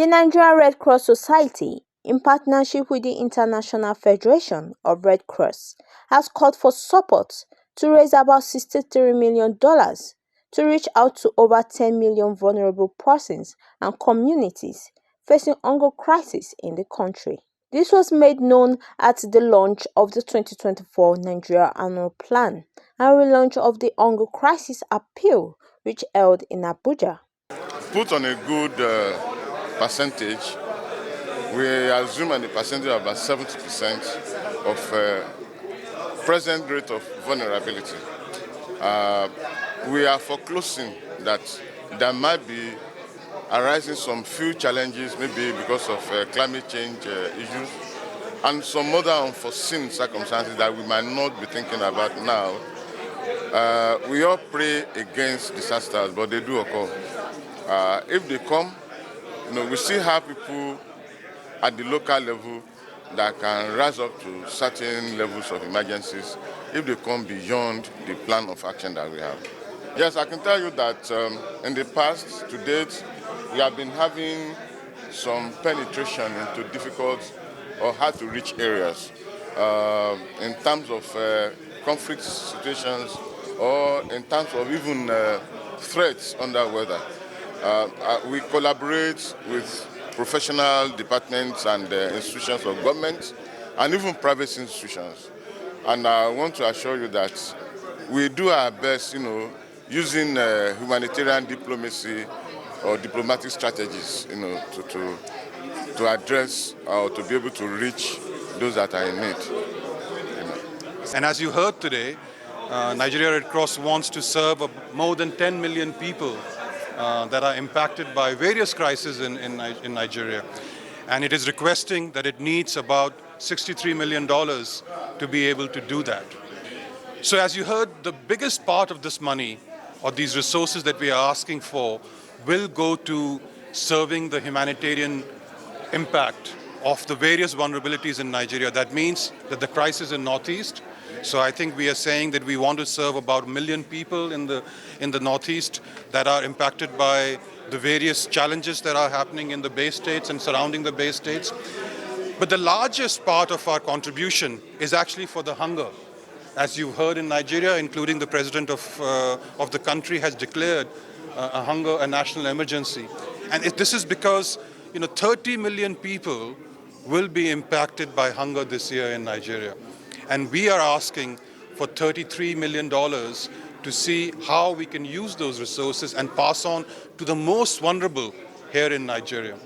The Nigerian Red Cross Society, in partnership with the International Federation of Red Cross, has called for support to raise about $63 million to reach out to over 10 million vulnerable persons and communities facing hunger crisis in the country. This was made known at the launch of the 2024 Nigeria Annual Plan and relaunch of the Hunger Crisis Appeal, which held in Abuja. Put on a good percentage, we assume a percentage of about 70% of present rate of vulnerability. We are foreclosing that there might be arising some few challenges, maybe because of climate change issues and some other unforeseen circumstances that we might not be thinking about now. We all pray against disasters, but they do occur. If they come, we still have people at the local level that can rise up to certain levels of emergencies if they come beyond the plan of action that we have. Yes, I can tell you that in the past, to date, we have been having some penetration into difficult or hard to reach areas in terms of conflict situations or in terms of even threats under weather. We collaborate with professional departments and institutions of government and even private institutions. And I want to assure you that we do our best, using humanitarian diplomacy or diplomatic strategies, to address or to be able to reach those that are in need. And as you heard today, Nigerian Red Cross wants to serve more than 10 million people that are impacted by various crises in Nigeria. And it is requesting that it needs about $63 million to be able to do that. So as you heard, the biggest part of this money or these resources that we are asking for will go to serving the humanitarian impact of the various vulnerabilities in Nigeria. That means that the crisis in Northeast. So I think we are saying that we want to serve about 1 million people in the Northeast that are impacted by the various challenges that are happening in the Bay States and surrounding the Bay States. But the largest part of our contribution is actually for the hunger. As you've heard in Nigeria, including the president of the country has declared a national emergency. And this is because 30 million people will be impacted by hunger this year in Nigeria. And we are asking for $33 million to see how we can use those resources and pass on to the most vulnerable here in Nigeria.